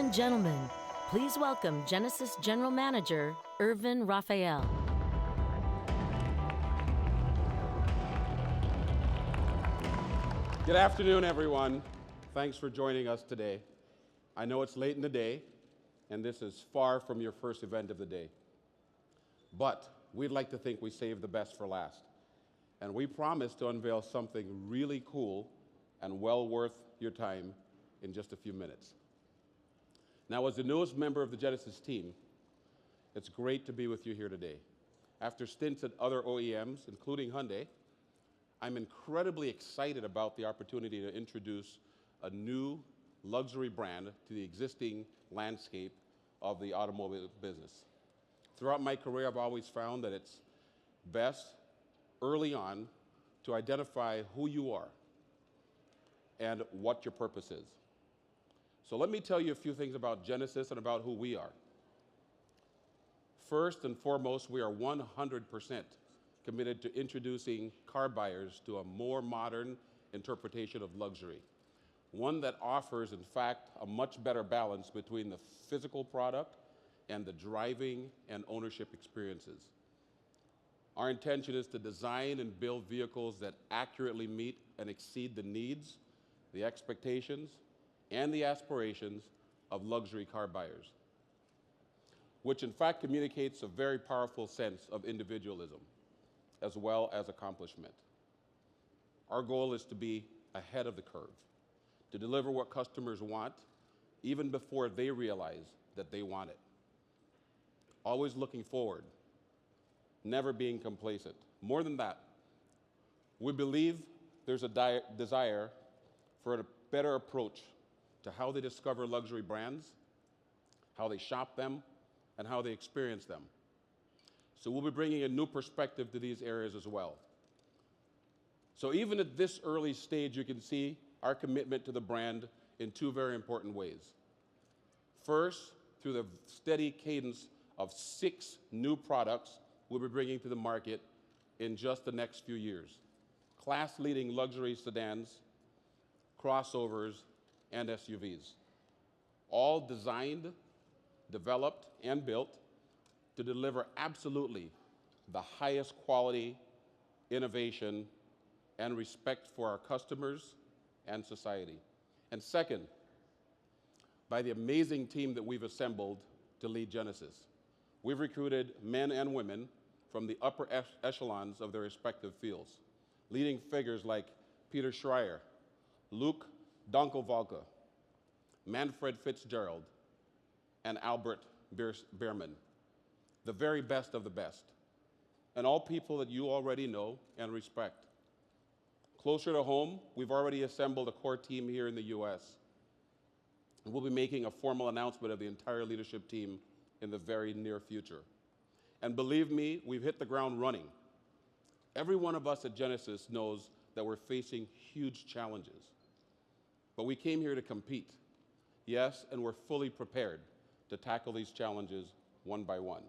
and gentlemen, please welcome Genesis General Manager, Irvin Raphael. Good afternoon, everyone. Thanks for joining us today. I know it's late in the day, and this is far from your first event of the day. But we'd like to think we saved the best for last. And we promise to unveil something really cool and well worth your time in just a few minutes. Now, as the newest member of the Genesis team, it's great to be with you here today. After stints at other OEMs, including Hyundai, I'm incredibly excited about the opportunity to introduce a new luxury brand to the existing landscape of the automotive business. Throughout my career, I've always found that it's best early on to identify who you are and what your purpose is. So let me tell you a few things about Genesis and about who we are. First and foremost, we are 100% committed to introducing car buyers to a more modern interpretation of luxury, one that offers, in fact, a much better balance between the physical product and the driving and ownership experiences. Our intention is to design and build vehicles that accurately meet and exceed the needs, the expectations, and the aspirations of luxury car buyers, which in fact communicates a very powerful sense of individualism as well as accomplishment. Our goal is to be ahead of the curve, to deliver what customers want even before they realize that they want it. Always looking forward, never being complacent. More than that, we believe there's a desire for a better approach to how they discover luxury brands, how they shop them, and how they experience them. So we'll be bringing a new perspective to these areas as well. So even at this early stage, you can see our commitment to the brand in two very important ways. First, through the steady cadence of 6 new products we'll be bringing to the market in just the next few years. Class-leading luxury sedans, crossovers, and SUVs, all designed, developed, and built to deliver absolutely the highest quality, innovation, and respect for our customers and society. And second, by the amazing team that we've assembled to lead Genesis. We've recruited men and women from the upper echelons of their respective fields, leading figures like Peter Schreier, Luke Donkovalka, Manfred Fitzgerald, and Albert Bierman, the very best of the best, and all people that you already know and respect. Closer to home, we've already assembled a core team here in the US, and we'll be making a formal announcement of the entire leadership team in the very near future. And believe me, we've hit the ground running. Every one of us at Genesis knows that we're facing huge challenges. But we came here to compete, yes, and we're fully prepared to tackle these challenges one by one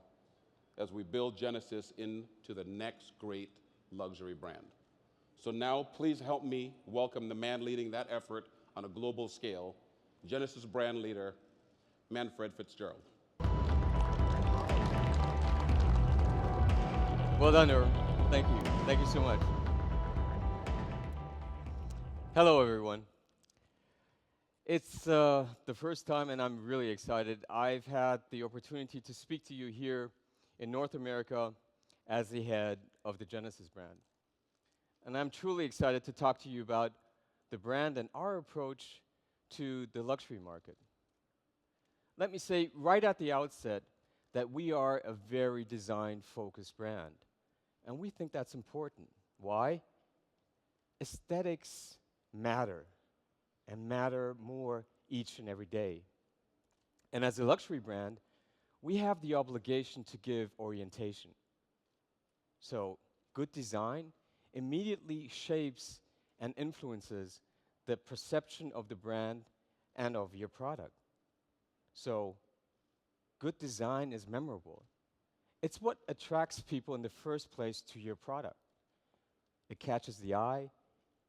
as we build Genesis into the next great luxury brand. So now, please help me welcome the man leading that effort on a global scale, Genesis brand leader, Manfred Fitzgerald. Well done, Irv. Thank you. Thank you so much. Hello, everyone. It's the first time, and I'm really excited. I've had the opportunity to speak to you here in North America as the head of the Genesis brand. And I'm truly excited to talk to you about the brand and our approach to the luxury market. Let me say right at the outset that we are a very design-focused brand. And we think that's important. Why? Aesthetics matter, and matter more each and every day. And as a luxury brand, we have the obligation to give orientation. So good design immediately shapes and influences the perception of the brand and of your product. So good design is memorable. It's what attracts people in the first place to your product. It catches the eye,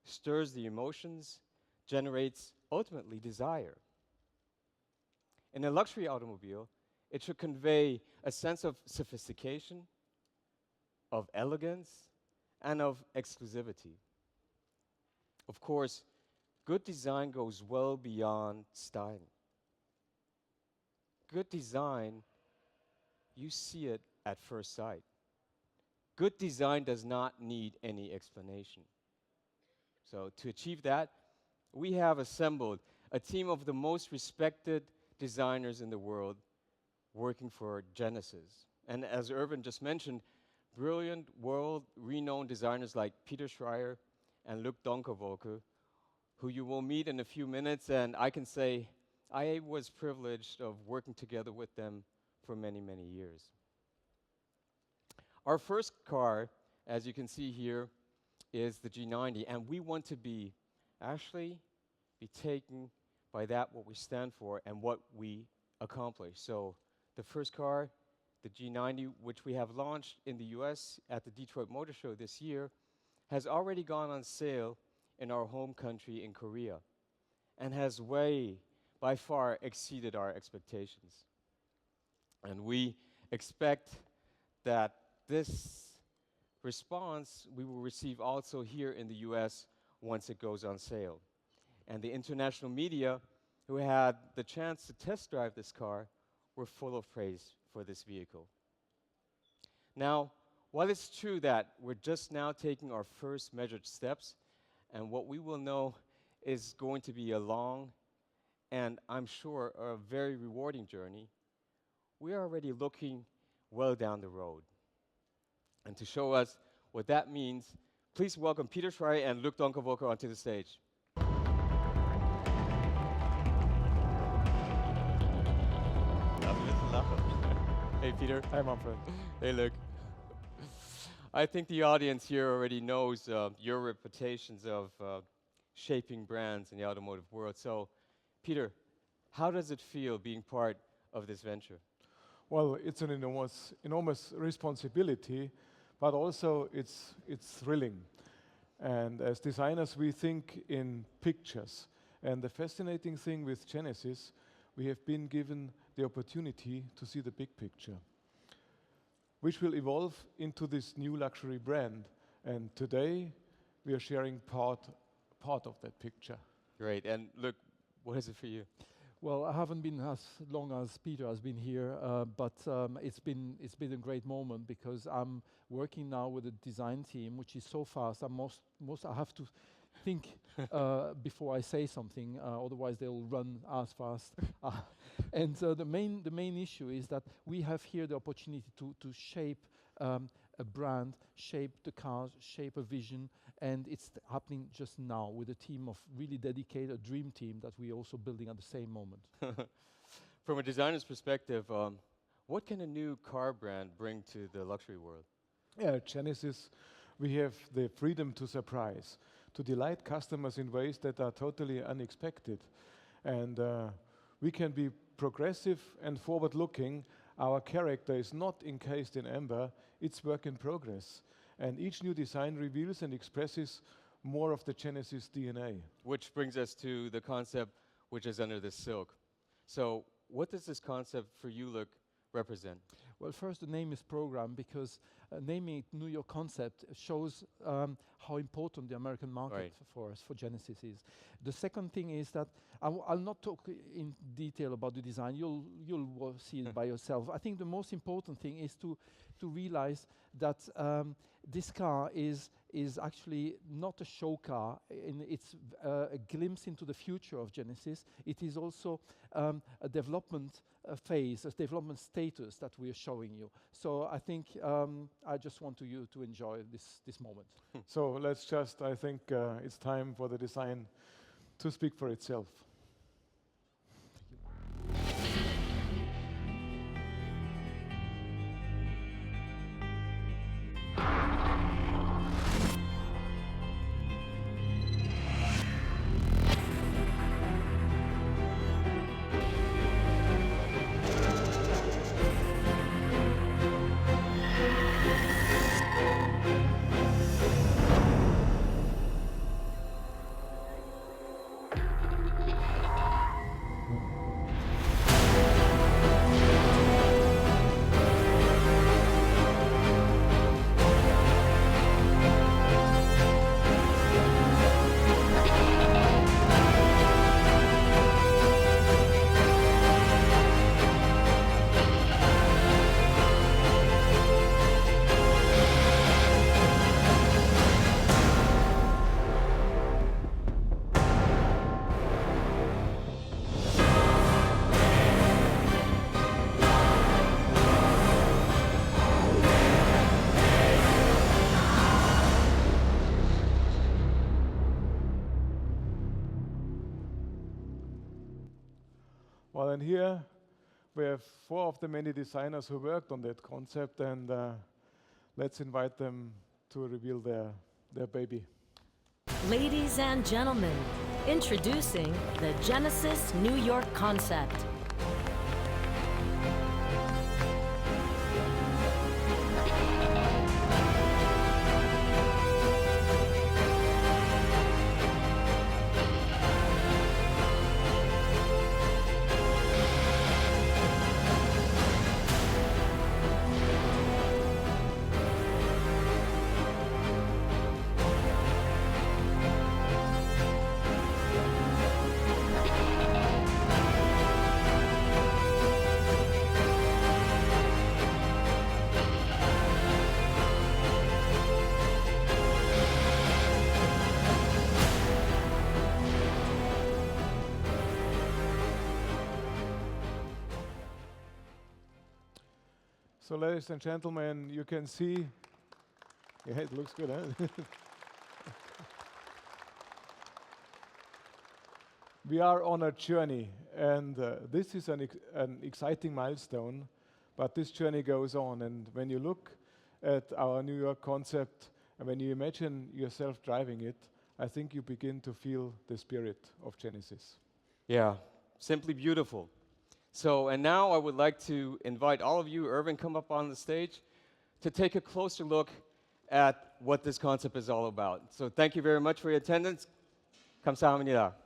stirs the emotions, generates ultimately desire. In a luxury automobile, it should convey a sense of sophistication, of elegance, and of exclusivity. Of course, good design goes well beyond styling. Good design, you see it at first sight. Good design does not need any explanation. So to achieve that, we have assembled a team of the most respected designers in the world working for Genesis. And as Irvin just mentioned, brilliant world-renowned designers like Peter Schreier and Luc Donkerwolke, who you will meet in a few minutes, and I can say I was privileged of working together with them for many, many years. Our first car, as you can see here, is the G90, and we want to be taken by that what we stand for and what we accomplish. So the first car, the G90, which we have launched in the US at the Detroit Motor Show this year, has already gone on sale in our home country in Korea and has by far exceeded our expectations. And we expect that this response we will receive also here in the US once it goes on sale. And the international media who had the chance to test drive this car were full of praise for this vehicle. Now, while it's true that we're just now taking our first measured steps, and what we will know is going to be a long and I'm sure a very rewarding journey, we are already looking well down the road. And to show us what that means, please welcome Peter Schreier and Luc Donkerwolke onto the stage. Hey, Peter. Hi, Manfred. Hey, Luc. I think the audience here already knows your reputations of shaping brands in the automotive world. So, Peter, how does it feel being part of this venture? Well, it's an enormous responsibility, but also it's thrilling. And as designers, we think in pictures. And the fascinating thing with Genesis, we have been given the opportunity to see the big picture, which will evolve into this new luxury brand. And today, we are sharing part of that picture. Great. And Luc, what is it for you? Well, I haven't been as long as Peter has been here, but it's been a great moment because I'm working now with a design team, which is so fast. I have to think before I say something, otherwise they'll run as fast. And the main issue is that we have here the opportunity to shape a brand, shape the cars, shape a vision, and it's happening just now with a team of really dedicated, a dream team that we're also building at the same moment. From a designer's perspective, what can a new car brand bring to the luxury world? Yeah, at Genesis, we have the freedom to surprise, to delight customers in ways that are totally unexpected. And we can be progressive and forward-looking. Our character is not encased in amber, it's work in progress. And each new design reveals and expresses more of the Genesis DNA. Which brings us to the concept which is under the silk. So what does this concept for you, Luc, represent? Well, first, the name is program because naming it New York Concept shows how important the American market for us, for Genesis is. The second thing is that I'll not talk in detail about the design. You'll see it by yourself. I think the most important thing is to realize that this car is actually not a show car. It's a glimpse into the future of Genesis. It is also a development phase, a development status that we are showing you. So I think I just want you to enjoy this moment. So I think it's time for the design to speak for itself. gentlemen here, we have 4 of the many designers who worked on that concept, and let's invite them to reveal their baby. Ladies and gentlemen, introducing the Genesis New York concept. So ladies and gentlemen, you can see, yeah, it looks good, huh? We are on a journey, and this is an exciting milestone, but this journey goes on. And when you look at our New York concept, and when you imagine yourself driving it, I think you begin to feel the spirit of Genesis. Yeah, simply beautiful. So, and now I would like to invite all of you, Irvin, come up on the stage to take a closer look at what this concept is all about. So thank you very much for your attendance. 감사합니다.